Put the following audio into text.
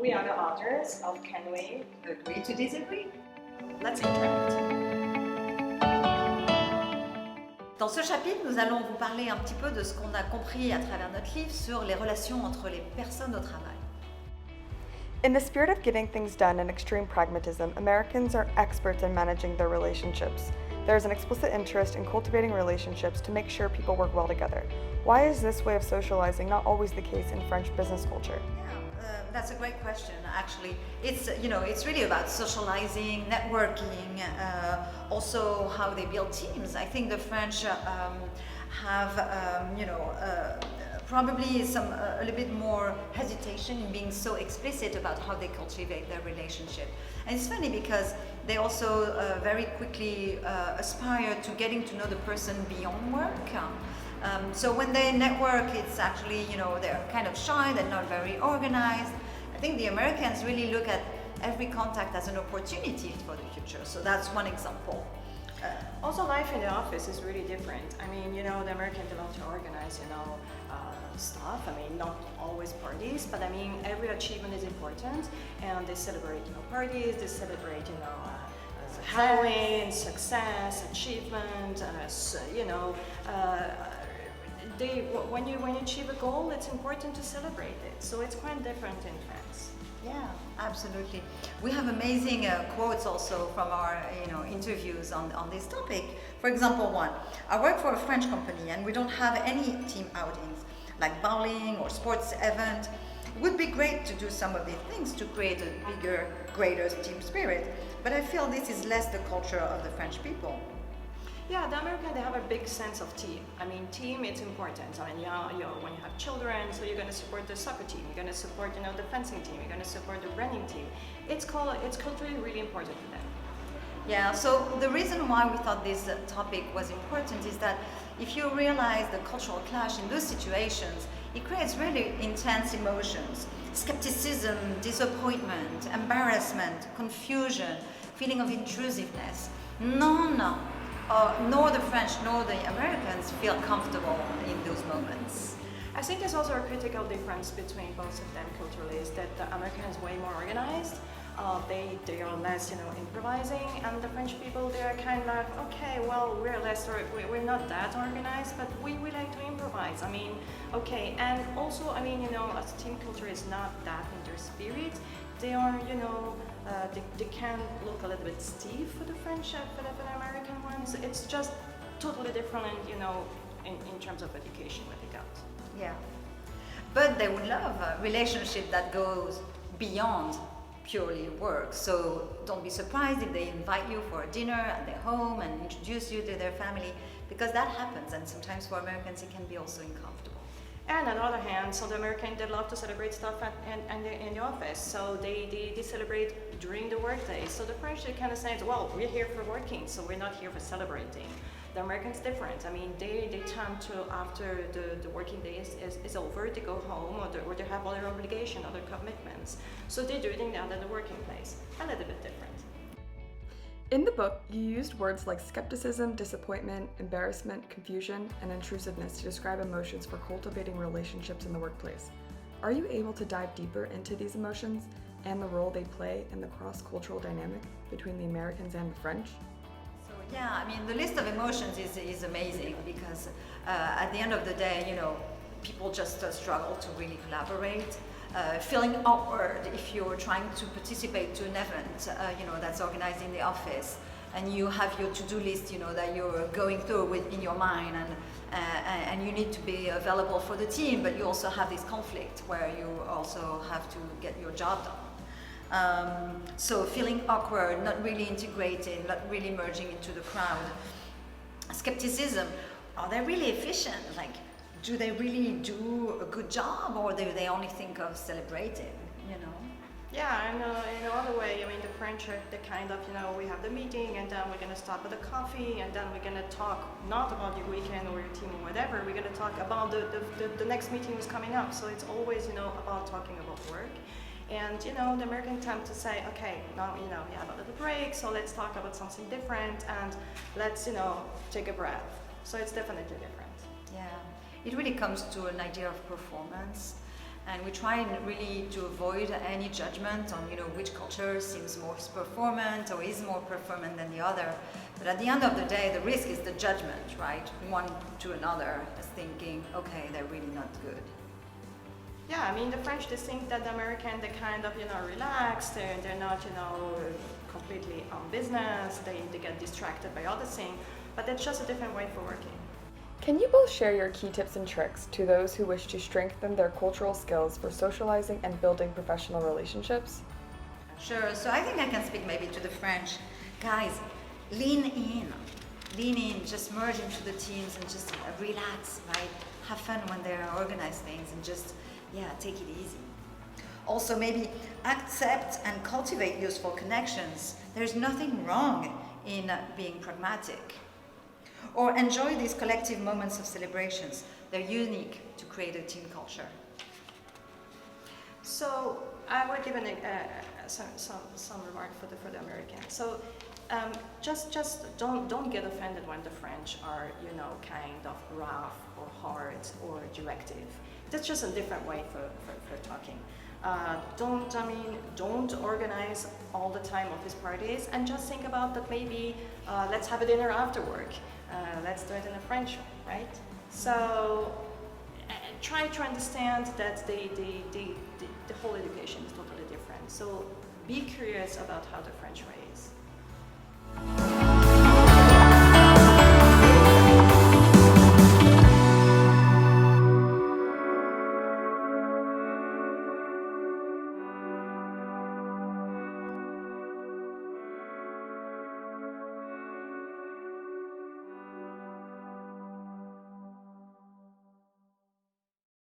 We are the authors of Can We Agree to disagree? Let's interact. Dans ce chapitre, nous allons vous parler un petit peu de ce qu'on a compris à travers notre livre sur les relations entre les personnes au travail. In the spirit of getting things done and extreme pragmatism, Americans are experts in managing their relationships. There is an explicit interest in cultivating relationships to make sure people work well together. Why is this way of socializing not always the case in French business culture? Yeah, that's a great question. Actually, it's really about socializing, networking, also how they build teams. I think the French have, probably a little bit more hesitation in being so explicit about how they cultivate their relationship. And it's funny because they also very quickly aspire to getting to know the person beyond work. So when they network, it's actually, they're kind of shy, they're not very organized. I think the Americans really look at every contact as an opportunity for the future. So that's one example. Also, life in the office is really different. I mean, the Americans love to organize, stuff. I mean, not always parties, but I mean, every achievement is important, and they celebrate, parties. They celebrate, Halloween, success, achievement. When you achieve a goal, it's important to celebrate it. So it's quite different in France. Yeah, absolutely. We have amazing quotes also from our interviews on this topic. For example, one, I work for a French company and we don't have any team outings like bowling or sports event. It would be great to do some of these things to create a bigger, greater team spirit, but I feel this is less the culture of the French people. Yeah, the Americans, they have a big sense of team. I mean, team, it's important. I mean, when you have children, so you're going to support the soccer team, you're going to support, the fencing team, you're going to support the running team. It's culturally really important for them. Yeah, so the reason why we thought this topic was important is that if you realize the cultural clash in those situations, it creates really intense emotions. Skepticism, disappointment, embarrassment, confusion, feeling of intrusiveness. Nor the French nor the Americans feel comfortable in those moments. I think there's also a critical difference between both of them culturally, is that the American is way more organized. They are less, improvising, and the French people, they are kind of, okay, well, we're not that organized, but we like to improvise. I mean, okay, and also, I mean, as team culture is not that in their spirit, they are, they can look a little bit stiff for the French, for the American ones. It's just totally different, in terms of education what they got. Yeah, but they would love a relationship that goes beyond purely work. So don't be surprised if they invite you for a dinner at their home and introduce you to their family, because that happens, and sometimes for Americans it can be also uncomfortable. And on the other hand, so the Americans, they love to celebrate stuff in the office. So they celebrate during the workday. So the French, they kind of say, well, we're here for working, so we're not here for celebrating. The Americans different. I mean, they tend to, after the working day is over, they go home, or they have other obligations, other commitments. So they do it in the working place. A little bit different. In the book, you used words like skepticism, disappointment, embarrassment, confusion, and intrusiveness to describe emotions for cultivating relationships in the workplace. Are you able to dive deeper into these emotions and the role they play in the cross-cultural dynamic between the Americans and the French? So yeah, I mean, the list of emotions is amazing because at the end of the day, people just struggle to really collaborate. Feeling awkward if you're trying to participate to an event, that's organized in the office, and you have your to-do list, that you're going through in your mind, and you need to be available for the team, but you also have this conflict where you also have to get your job done. So feeling awkward, not really integrated, not really merging into the crowd. Skepticism, are they really efficient? Do they really do a good job, or do they only think of celebrating, Yeah, and in another way, I mean, the French are the kind of, we have the meeting, and then we're going to stop at a coffee, and then we're going to talk not about your weekend or your team or whatever, we're going to talk about the next meeting is coming up. So it's always, about talking about work. And, the American tend to say, okay, now, we have a little break, so let's talk about something different, and let's, take a breath. So it's definitely different. Yeah. It really comes to an idea of performance. And we try really to avoid any judgment on, which culture seems more performant or is more performant than the other. But at the end of the day, the risk is the judgment, right? One to another is thinking, okay, they're really not good. Yeah, I mean, the French, they think that the American, they're kind of, relaxed, they're not, completely on business, they get distracted by other things, but that's just a different way for working. Can you both share your key tips and tricks to those who wish to strengthen their cultural skills for socializing and building professional relationships? Sure, so I think I can speak maybe to the French. Guys, lean in, just merge into the teams and just relax, right? Have fun when they organize things and just, take it easy. Also, maybe accept and cultivate useful connections. There's nothing wrong in being pragmatic. Or enjoy these collective moments of celebrations. They're unique to create a team culture. So I would give some remark for the Americans. So just don't get offended when the French are kind of rough or hard or directive. That's just a different way for talking. Don't organize all the time office parties, and just think about that maybe let's have a dinner after work. Let's do it in a French way, right? So try to understand that the whole education is totally different. So be curious about how the French way